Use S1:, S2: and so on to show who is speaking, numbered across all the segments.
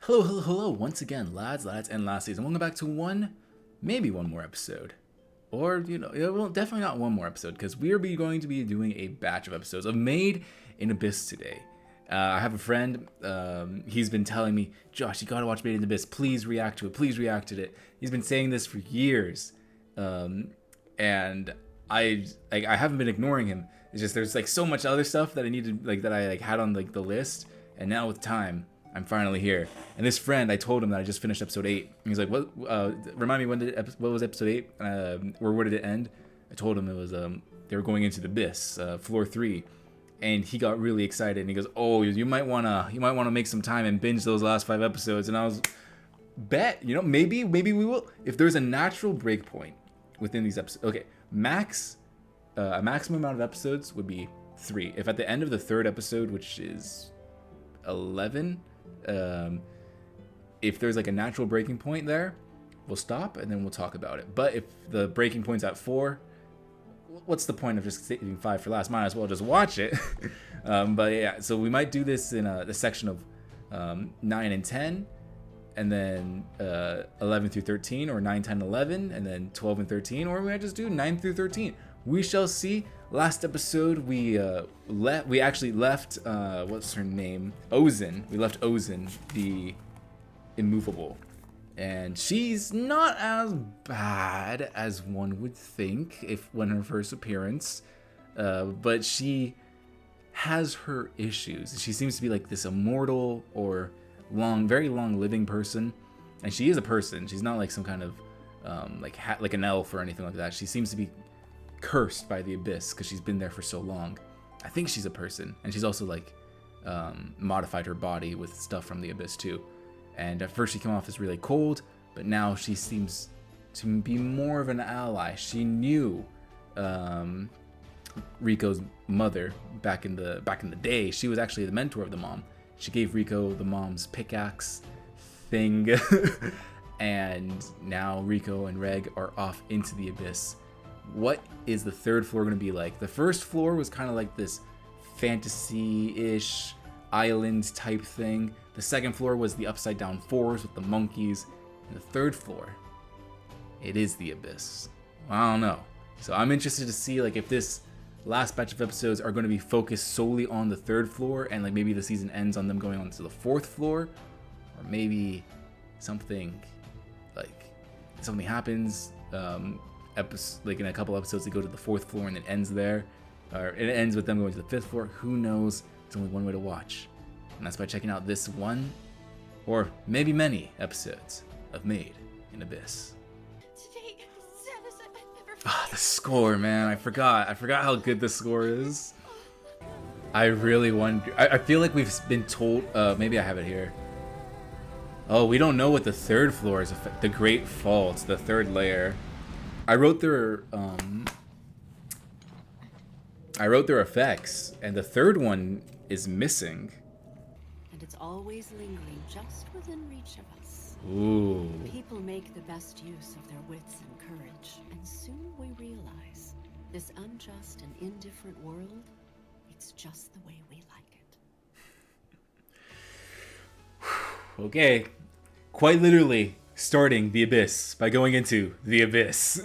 S1: Hello, hello, hello, once again, lads, and lassies, and welcome back to maybe one more episode. Or, well, definitely not one more episode, because we're going to be doing a batch of episodes of Made in Abyss today. I have a friend, he's been telling me, Josh, you gotta watch Made in Abyss, please react to it, please react to it. He's been saying this for years, and I haven't been ignoring him. It's just there's like so much other stuff that I needed, that I had on the list, and now with time, I'm finally here. And this friend, I told him that I just finished episode 8. And he's like, "What? Remind me what was episode 8? Or where did it end?" I told him it was they were going into the abyss, floor 3, and he got really excited. And he goes, "Oh, you might wanna make some time and binge those last 5 episodes." And I was, maybe we will. If there's a natural break point within these episodes, okay, a maximum amount of episodes would be 3. If at the end of the 3rd episode, which is 11. If there's like a natural breaking point there, we'll stop and then we'll talk about it. But if the breaking point's at 4, what's the point of just saving 5 for last? Might as well just watch it. But yeah, so we might do this in the section of 9 and 10, and then 11 through 13, or 9, 10, 11, and then 12 and 13, or we might just do 9 through 13. We shall see. Last episode, we actually left, what's her name? Ozen. We left Ozen, the immovable. And she's not as bad as one would think when her first appearance. But she has her issues. She seems to be like this immortal or very long living person. And she is a person. She's not like some kind of, like an elf or anything like that. She seems to be cursed by the abyss because she's been there for so long. I think she's a person, and she's also modified her body with stuff from the abyss too. And at first she came off as really cold, but now she seems to be more of an ally. She knew Rico's mother back in the day. She was actually the mentor of the mom. She gave Rico the mom's pickaxe thing. And now Rico and Reg are off into the abyss. What is the 3rd floor going to be like? The 1st floor was kind of like this fantasy-ish island type thing. The 2nd floor was the upside down forest with the monkeys. And the 3rd floor, it is the abyss. I don't know. So I'm interested to see if this last batch of episodes are going to be focused solely on the 3rd floor, and maybe the season ends on them going on to the 4th floor, or maybe something happens. In a couple episodes they go to the 4th floor and it ends there, or it ends with them going to the 5th floor. Who knows? It's only one way to watch, and that's by checking out this one, or maybe many episodes of Made in Abyss.
S2: Today, saddest I've ever
S1: The score, man, I forgot how good the score is. I really wonder. I feel like we've been told, maybe I have it here. Oh, we don't know what the 3rd floor is. The Great Fault, the 3rd layer. I wrote their effects, and the 3rd one is missing.
S2: And it's always lingering just within reach of us.
S1: Ooh.
S2: People make the best use of their wits and courage, and soon we realize this unjust and indifferent world, it's just the way we like it.
S1: Okay, quite literally starting the abyss by going into the abyss.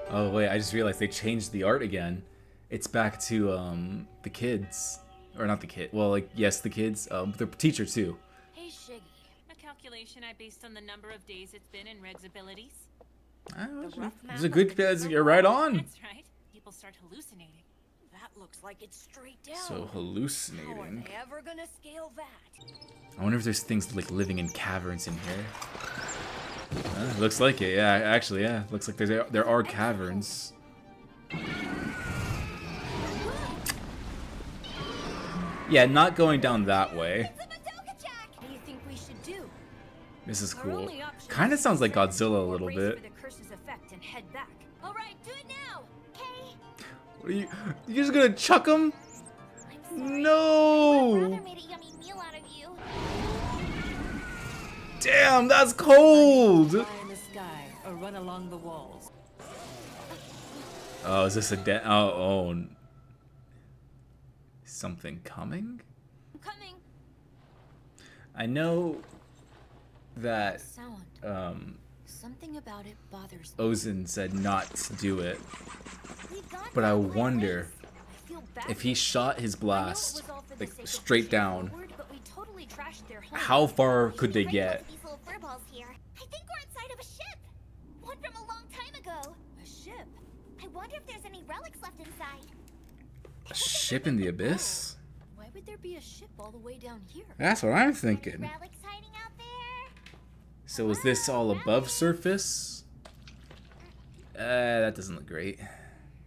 S1: Oh wait, I just realized they changed the art again. It's back to the kids, or not the kid. Well, yes, the kids. The teacher too.
S3: Hey Shiggy, a calculation I based on the number of days it's been in Reg's abilities.
S1: It's a good. You're right on.
S3: That's right. People start hallucinating.
S2: That looks like it's straight down.
S1: So
S2: How are
S1: hallucinating.
S2: they ever gonna scale that?
S1: I wonder if there's things living in caverns in here. Looks like it. Yeah, actually, yeah. Looks like there are caverns. Yeah, not going down that way.
S2: What do you think we should do?
S1: This is cool. Kind of sounds like Godzilla a little bit.
S2: The curse's effect and head back. All right, do it now. Okay.
S1: What are you just gonna chuck him? No!
S2: Made a yummy meal out of you.
S1: Damn, that's cold!
S2: Fly in the sky or run along the walls.
S1: Oh, is this a oh, something coming?
S2: I'm coming.
S1: I know that
S2: Sound. Something about it bothers me.
S1: Ozan said not to do it,
S2: We've gone
S1: but I
S2: down the right
S1: wonder
S2: ways. I feel bad
S1: if he
S2: for
S1: shot his
S2: I know it
S1: blast
S2: was all for the
S1: like
S2: sake of
S1: straight
S2: pushing
S1: down.
S2: forward, but we totally trashed their home.
S1: How far
S4: We
S1: could they
S4: should bring
S1: get?
S4: both of these little furballs here. I think we're inside of a ship. One from a long time ago.
S2: A ship?
S4: I wonder if there's any relics left inside.
S1: A ship in the abyss?
S2: Why would there be a ship all the way down here?
S1: That's what I'm
S4: Any
S1: thinking.
S4: relics hiding out there?
S1: So is this all above surface? That doesn't look great.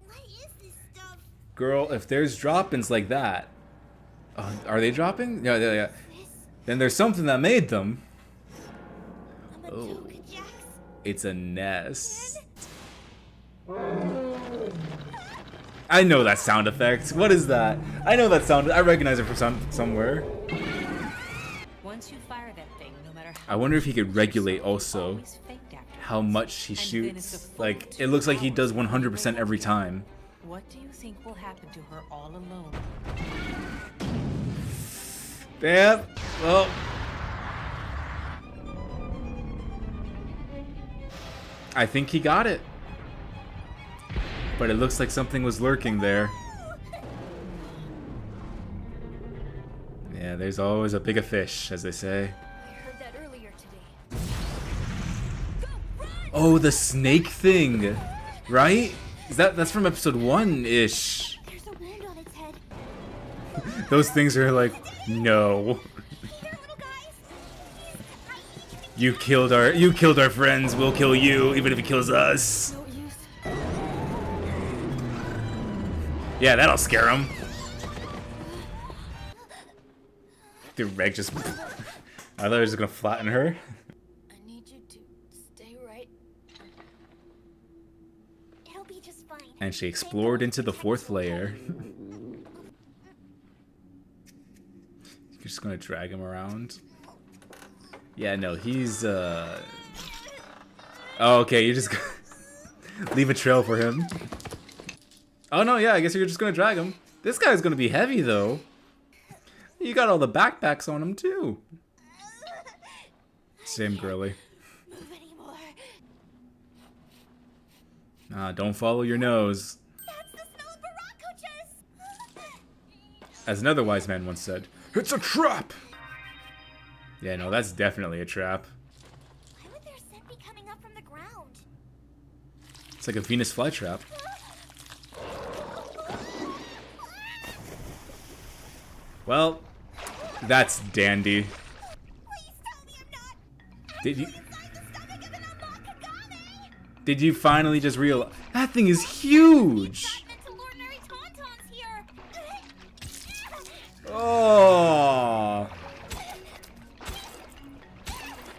S4: What is this stuff?
S1: Girl, if there's drop-ins like that... Oh, are they dropping? Yeah.
S4: This
S1: Then there's something that made them.
S4: a
S1: Oh.
S4: Madoka Jax?
S1: It's a nest. I know that sound effect. What is that? I know that sound. I recognize it from somewhere.
S3: Once you fire that thing, no matter
S1: I
S3: how
S1: wonder if he
S3: much
S1: could
S3: you
S1: regulate
S3: pursue,
S1: also
S3: always faked afterwards.
S1: how much he
S3: And then
S1: shoots.
S3: it's a full
S1: Like,
S3: 2
S1: it looks like he does
S3: hours
S1: 100% every
S3: later.
S1: time.
S3: What do you think will happen to her all alone?
S1: Damn. Well. I think he got it. But it looks like something was lurking there. Yeah, there's always a bigger fish, as they say.
S2: I heard that earlier today.
S1: Oh, the snake thing, right? That's from episode 1-ish.
S4: There's a wound on its head.
S1: Those things are like, no.
S4: Here, little guys.
S1: You killed our friends, we'll kill you, even if it kills us.
S2: No use.
S1: Yeah, that'll scare him. Dude, Reg just... I thought he was just gonna flatten her.
S2: I need you to stay right.
S4: It'll be just fine.
S1: And she explored into the 4th layer. You're just gonna drag him around. Yeah, no, he's Oh, okay, you just leave a trail for him. Oh no, yeah, I guess you're just gonna drag him. This guy's gonna be heavy though. You got all the backpacks on him too. Same girly.
S4: Move anymore.
S1: Don't follow your nose.
S4: That's the smell of Barracudas.
S1: As another wise man once said, "It's a trap!" Yeah, no, that's definitely a trap.
S4: Why would their scent be coming up from the ground?
S1: It's like a Venus flytrap. Well, that's dandy.
S4: Please tell me I'm not
S1: Did you
S4: inside the stomach of an Amakagame.
S1: did you finally just realize that thing is huge?
S4: Fragmental ordinary tauntauns here.
S1: Oh.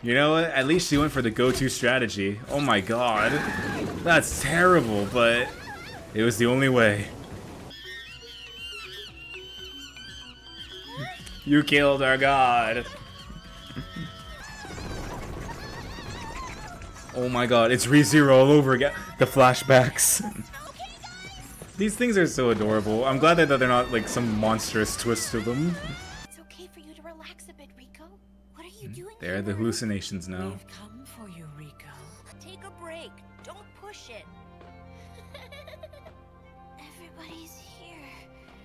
S1: You know what? At least she went for the go-to strategy. Oh my god. That's terrible, but it was the only way. You killed our god. Oh my god, it's ReZero all over again. The flashbacks. These things are so adorable. I'm glad that they're not like some monstrous twist to them.
S2: It's okay for you to relax a bit, Rico.
S4: What are you doing
S1: They're
S4: here?
S1: the hallucinations now.
S3: We've come for you, Rico.
S2: Take a break. Don't push it.
S4: Everybody's here.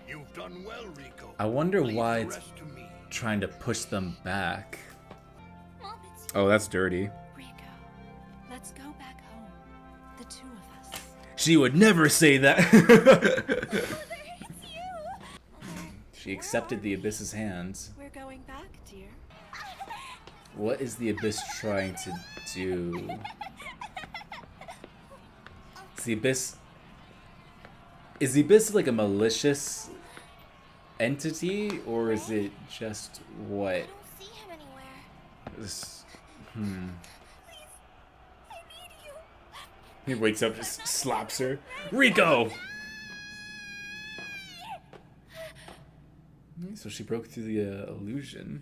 S5: You've done well, Rico.
S1: I wonder
S5: Leave
S1: why
S5: the
S1: it's
S5: rest to me.
S1: trying to push them back.
S4: Mom, it's
S1: Oh, that's dirty.
S3: Rico, let's go back home. The two of us.
S1: She would never say that.
S4: it's you.
S1: She accepted the Abyss's hands.
S2: We're going back, dear.
S1: What is the Abyss trying to do? Is the Abyss like a malicious entity, or is it just what?
S4: I don't see him anywhere.
S1: This,
S4: I need you.
S1: He wakes up, just slaps her. Rico! So she broke through the illusion.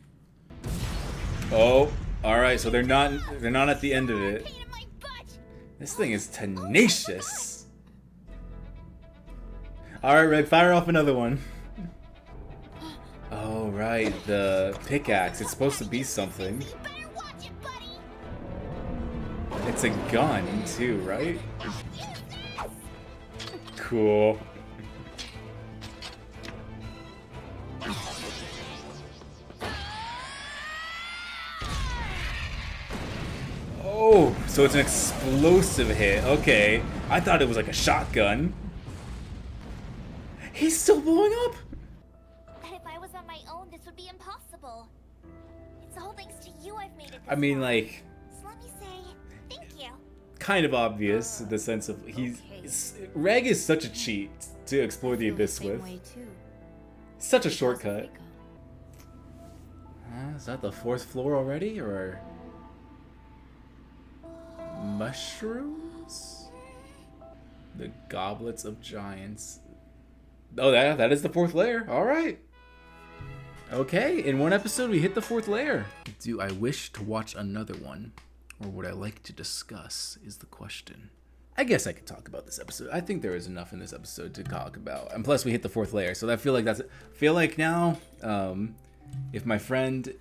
S1: Oh, all right. So they're not at the end of it.
S4: Pain in my butt.
S1: This thing is tenacious. All right, Red, fire off another one. Oh, right, the pickaxe. It's supposed to be something.
S4: You better watch it, buddy.
S1: It's a gun, too, right?
S4: Use this.
S1: Cool. Oh, so it's an explosive hit. Okay. I thought it was like a shotgun. He's still blowing up.
S4: But if I was on my own, this would be impossible. It's all thanks to you I've made it this
S1: I mean,
S4: far.
S1: like,
S4: So let me say thank you.
S1: kind of obvious in the sense of Reg is such a cheat to explore the abyss with. Such a shortcut. Is that the 4th floor already, or mushrooms? The goblets of giants. Oh, that is the 4th layer. All right. Okay, in one episode we hit the 4th layer. Do I wish to watch another one, or would I like to discuss? Is the question. I guess I could talk about this episode. I think there is enough in this episode to talk about, and plus we hit the 4th layer, so I feel like now, if my friend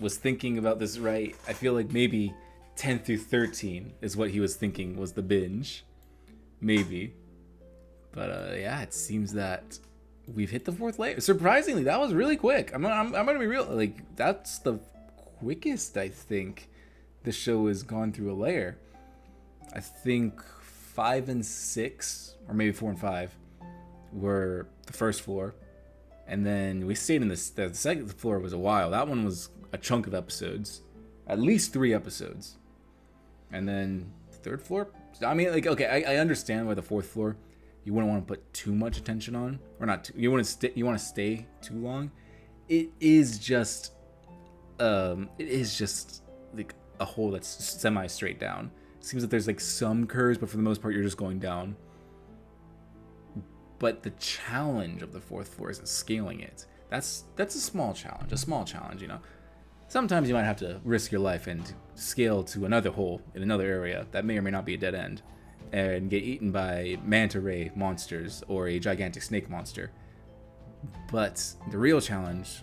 S1: was thinking about this right, I feel like maybe 10 through 13 is what he was thinking was the binge, maybe. But yeah, it seems that we've hit the 4th layer. Surprisingly, that was really quick. I'm gonna be real. Like, that's the quickest I think the show has gone through a layer. I think 5 and 6, or maybe 4 and 5, were the first floor, and then we stayed in the second floor was a while. That one was a chunk of episodes, at least 3 episodes, and then the 3rd floor. I mean, like, okay, I understand why the 4th floor you wouldn't want to put too much attention on, or not. You want to stay too long. It is just like a hole that's semi straight down. It seems that there's like some curves, but for the most part, you're just going down. But the challenge of the 4th floor isn't scaling it. That's a small challenge, you know. Sometimes you might have to risk your life and scale to another hole in another area that may or may not be a dead end, and get eaten by manta ray monsters or a gigantic snake monster. But the real challenge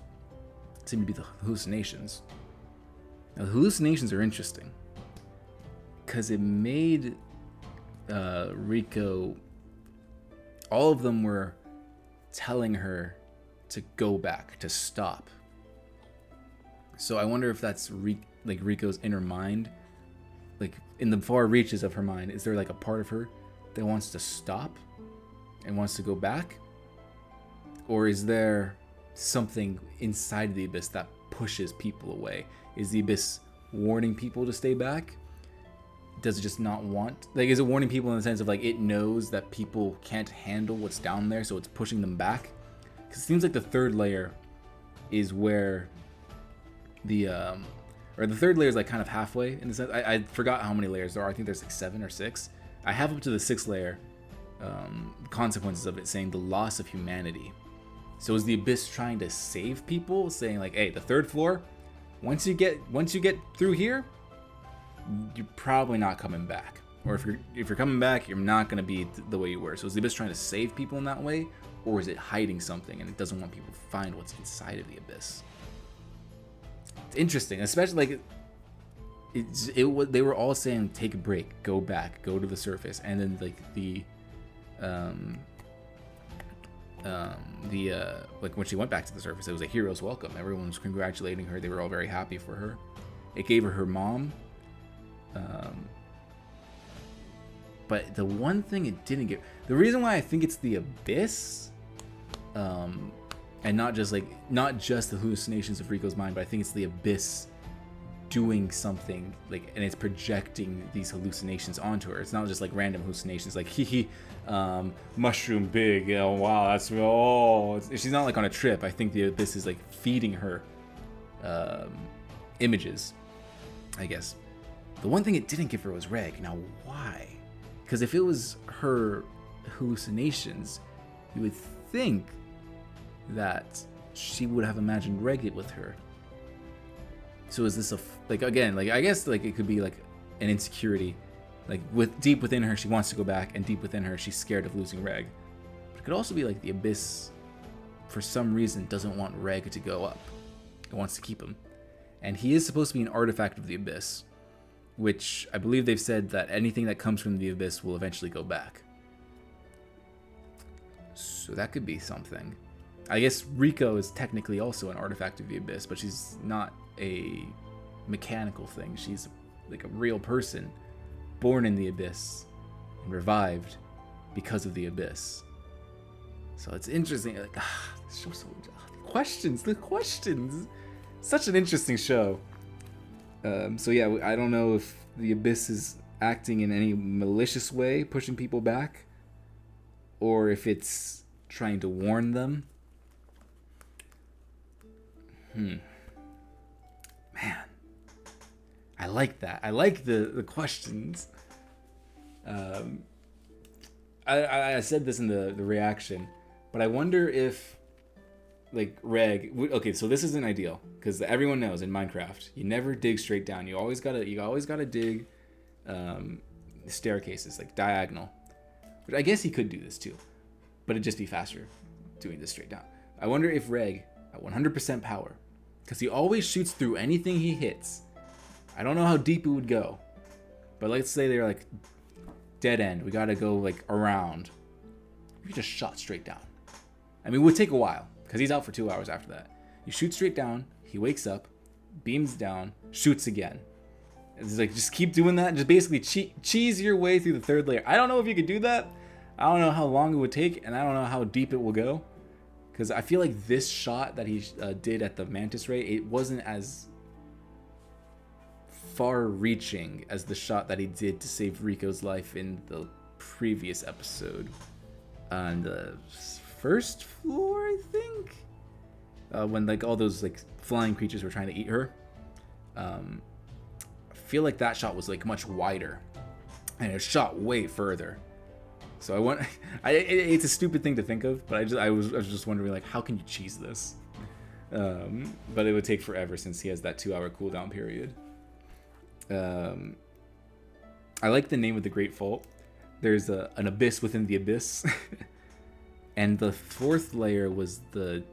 S1: seemed to be the hallucinations. Now, the hallucinations are interesting because it made Rico, all of them were telling her to go back, to stop. So I wonder if that's like Rico's inner mind, like in the far reaches of her mind. Is there like a part of her that wants to stop and wants to go back? Or is there something inside the abyss that pushes people away? Is the abyss warning people to stay back? Does it just not want, like, is it warning people in the sense of like it knows that people can't handle what's down there, so it's pushing them back? Because it seems like the 3rd layer is where the 3rd layer is like kind of halfway in the sense. I forgot how many layers there are. I think there's like 7 or 6. I have up to the 6th layer, consequences of it, saying the loss of humanity. So is the abyss trying to save people, saying like, hey, the 3rd floor, once you get through here, you're probably not coming back. Or if you're coming back, you're not going to be the way you were. So is the abyss trying to save people in that way, or is it hiding something and it doesn't want people to find what's inside of the abyss? It's interesting, especially like they were all saying take a break, go back, go to the surface, and then like like when she went back to the surface, it was a hero's welcome. Everyone was congratulating her. They were all very happy for her. It gave her mom. But the one thing it didn't give, the reason why I think it's the abyss, and not just the hallucinations of Rico's mind, but I think it's the abyss doing something, like, and it's projecting these hallucinations onto her. It's not just like random hallucinations, like mushroom big, oh wow, that's she's not like on a trip. I think the abyss is like feeding her images, I guess. The one thing it didn't give her was Reg. Now why? Because if it was her hallucinations, you would think that she would have imagined Reg with her. So is this I guess like it could be like an insecurity, like deep within her she wants to go back, and deep within her she's scared of losing Reg. But it could also be like the abyss for some reason, doesn't want Reg to go up. It wants to keep him. And he is supposed to be an artifact of the Abyss, which I believe they've said that anything that comes from the Abyss will eventually go back. So that could be something. I guess Rico is technically also an artifact of the Abyss, but she's not a mechanical thing. She's like a real person, born in the Abyss and revived because of the Abyss. So it's interesting. Like, this show's so the questions. Such an interesting show. So yeah, I don't know if the Abyss is acting in any malicious way, pushing people back, or if it's trying to warn them. Man, I like that. I like the questions. I said this in the reaction, but I wonder if, like, Reg. Okay, so this isn't ideal because everyone knows in Minecraft you never dig straight down. You always gotta dig staircases, like diagonal. Which I guess he could do this too, but it'd just be faster doing this straight down. I wonder if Reg at 100% power, because he always shoots through anything he hits. I don't know how deep it would go, but let's say they're like dead end. We gotta go like around. You just shot straight down. I mean, it would take a while because he's out for 2 hours after that. You shoot straight down. He wakes up, beams down, shoots again. It's like just keep doing that. Just basically cheese your way through the third layer. I don't know if you could do that. I don't know how long it would take, and I don't know how deep it will go. Because I feel like this shot that he did at the Mantis Ray, it wasn't as far-reaching as the shot that he did to save Rico's life in the previous episode. On the first floor, I think? When like all those like flying creatures were trying to eat her. I feel like that shot was like much wider. And it shot way further. So it's a stupid thing to think of, but I was just wondering, like, how can you cheese this? But it would take forever since he has that 2-hour cooldown period. I like the name of the Great Fault. There's an abyss within the abyss. And the fourth layer was what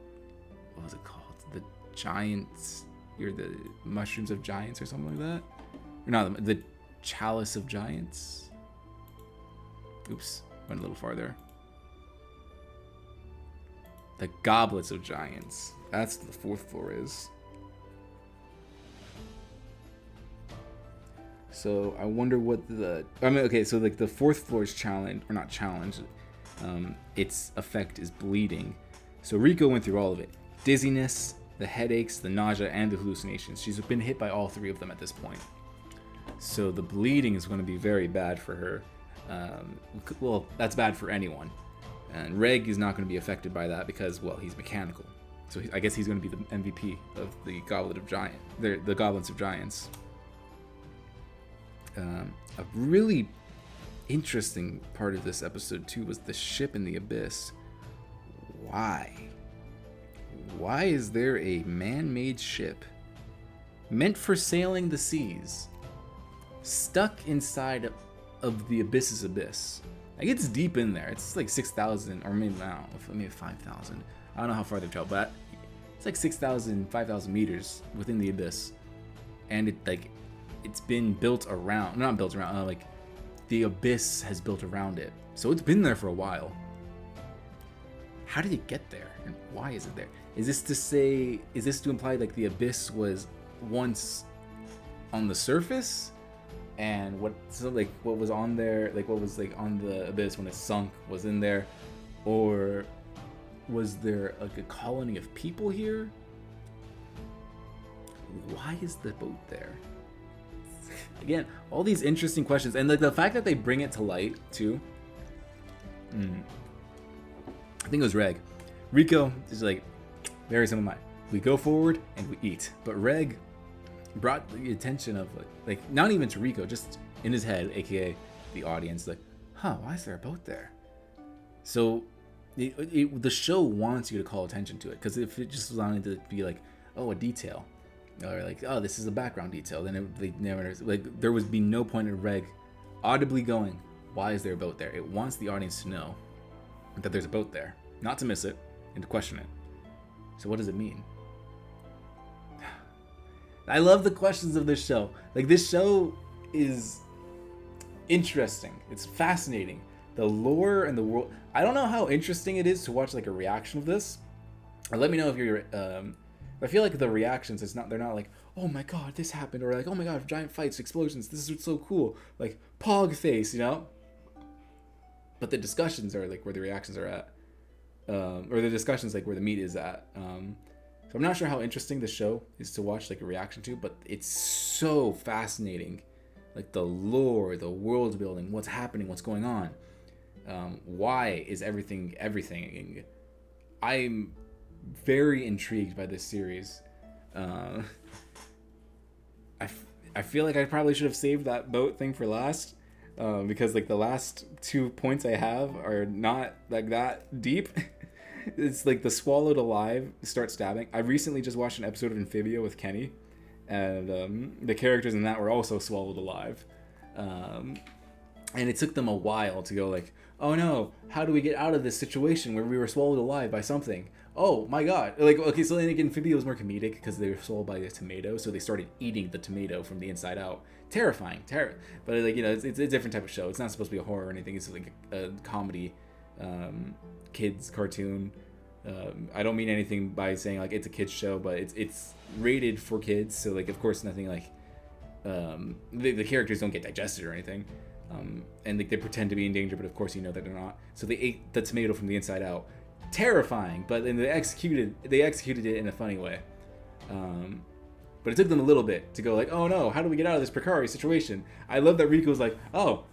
S1: was it called? The giants, or the mushrooms of giants or something like that? Or not, the chalice of giants? Oops. Went a little farther. The goblets of giants. That's what the fourth floor is. So I wonder what so like the fourth floor is challenged, or not challenged. Its effect is bleeding. So Rico went through all of it. Dizziness, the headaches, the nausea, and the hallucinations. She's been hit by all three of them at this point. So the bleeding is going to be very bad for her. Well, that's bad for anyone, and Reg is not going to be affected by that because, well, he's mechanical. So I guess he's going to be the MVP of the Goblet of Giant, the Goblets of Giants. A really interesting part of this episode too was the ship in the abyss. Why is there a man-made ship meant for sailing the seas stuck inside of the abyss's abyss? Like, it's deep in there. It's like 6,000, or maybe, I don't know, maybe 5,000. I don't know how far they've traveled, but it's like 6,000, 5,000 meters within the abyss. And it's been built around, not built around, like the abyss has built around it. So it's been there for a while. How did it get there? And why is it there? Is this to imply like the abyss was once on the surface? And what was on there, like what was like on the abyss when it sunk was in there? Or was there like a colony of people here? Why is the boat there? Again, all these interesting questions, and the fact that they bring it to light too. I think it was Reg. Rico is like very simple mind. We go forward and we eat, but Reg brought the attention of like not even to Rico, just in his head, aka the audience, like, why is there a boat there? So the show wants you to call attention to it, because if it just wanted to be like, oh, a detail, or like, oh, this is a background detail, then they never, like, there would be no point in Reg audibly going, why is there a boat there? It wants the audience to know that there's a boat there, not to miss it and to question it. So what does it mean? I love the questions of this show. Like, this show is interesting. It's fascinating. The lore and the world. I don't know how interesting it is to watch like a reaction of this. Or let me know if you're. I feel like the reactions, they're not like, oh my god, this happened, or like, oh my god, giant fights, explosions, this is so cool, like pog face, you know. But the discussions are like where the reactions are at, or the discussions like where the meat is at. So I'm not sure how interesting the show is to watch like a reaction to, but it's so fascinating, like the lore, the world building, what's happening, what's going on, why is everything. I'm very intrigued by this series. I feel like I probably should have saved that boat thing for last, because like the last 2 points I have are not like that deep. It's like the swallowed alive start stabbing. I recently just watched an episode of Amphibia with Kenny, and the characters in that were also swallowed alive, and it took them a while to go like, oh no, how do we get out of this situation where we were swallowed alive by something? Oh my god. Like, okay, so then again, Amphibia was more comedic because they were swallowed by a tomato, so they started eating the tomato from the inside out. Terrifying. But like, you know, it's a different type of show. It's not supposed to be a horror or anything. It's like a comedy, kids cartoon. I don't mean anything by saying like it's a kids show, but it's rated for kids, so like of course nothing like the characters don't get digested or anything, and like they pretend to be in danger, but of course you know that they're not. So they ate the tomato from the inside out. Terrifying, but then they executed it in a funny way. But it took them a little bit to go like, oh no, how do we get out of this precarious situation? I love that Rico's like, oh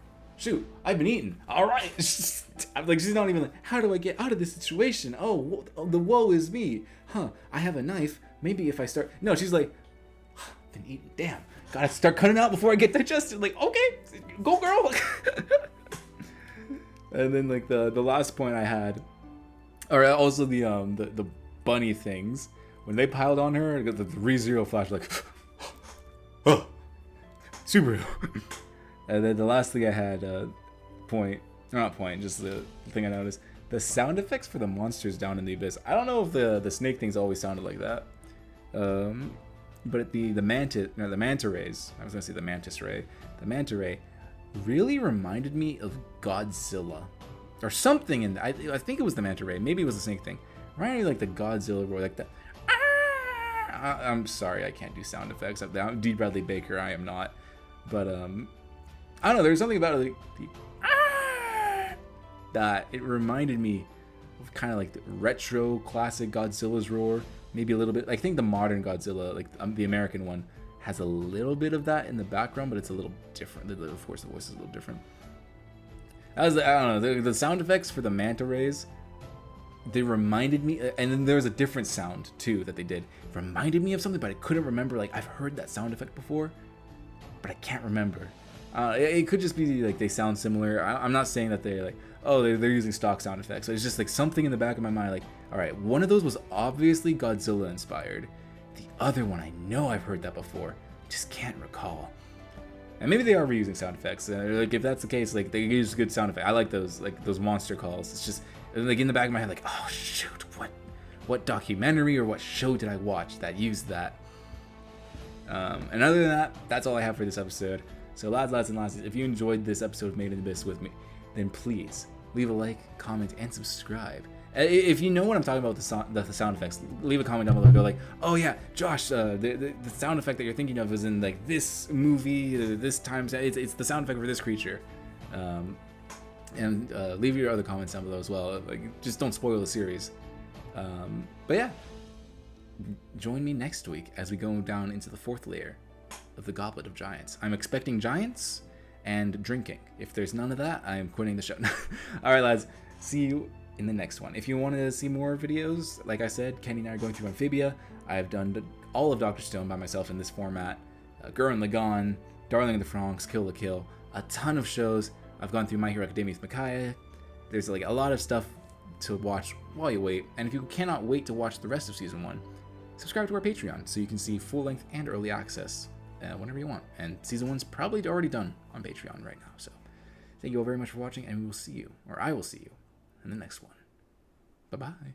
S1: shoot, I've been eaten. All right. Like, she's not even like, how do I get out of this situation? Oh, the woe is me. Huh, I have a knife. Maybe if I start... No, she's like, I've been eaten. Damn. Gotta start cutting out before I get digested. Like, okay, go girl. And then like the last point I had, or also the bunny things, when they piled on her, I got the 3-0 flash, like, oh, Subaru. And then the last thing I had, just the thing I noticed, the sound effects for the monsters down in the abyss. I don't know if the snake things always sounded like that, but the manta rays. I was gonna say the mantis ray. The manta ray really reminded me of Godzilla, or something. In I think it was the manta ray. Maybe it was the snake thing. Reminded me like the Godzilla roar, like the. I'm sorry, I can't do sound effects. I'm D. Bradley Baker. I am not, but I don't know, there's something about it that it reminded me of kind of like the retro classic Godzilla's roar. Maybe a little bit. I think the modern Godzilla, like the American one, has a little bit of that in the background, but it's a little different. Of course, the voice is a little different. I don't know, the sound effects for the manta rays, they reminded me, and then there was a different sound too that they did. It reminded me of something, but I couldn't remember. Like, I've heard that sound effect before, but I can't remember. It could just be like they sound similar. I'm not saying that they're like, oh, they're using stock sound effects. So it's just like something in the back of my mind, like, all right, one of those was obviously Godzilla inspired. The other one, I know I've heard that before, just can't recall. And maybe they are reusing sound effects. Like, if that's the case, like, they use good sound effects. I like those monster calls. It's just like in the back of my head, like, oh shoot, what documentary or what show did I watch that used that? And other than that, that's all I have for this episode. So lads and lasses, if you enjoyed this episode of Made in Abyss with me, then please leave a like, comment, and subscribe. If you know what I'm talking about with the sound effects, leave a comment down below. Go like, oh yeah, Josh, the sound effect that you're thinking of is in like this movie, this time. It's the sound effect for this creature. And leave your other comments down below as well. Like, just don't spoil the series. But yeah, join me next week as we go down into the 4th layer of the Goblet of Giants. I'm expecting giants and drinking. If there's none of that, I am quitting the show. Alright lads, see you in the next one. If you want to see more videos, like I said, Kenny and I are going through Amphibia. I've done all of Dr. Stone by myself in this format. Gurren Lagann, Darling in the Franxx, Kill la Kill, a ton of shows. I've gone through My Hero Academia with Micaiah. There's like a lot of stuff to watch while you wait. And if you cannot wait to watch the rest of Season 1, subscribe to our Patreon so you can see full-length and early access whenever you want. And Season 1's probably already done on Patreon right now. So thank you all very much for watching, and we will see you, or I will see you, in the next one. Bye-bye.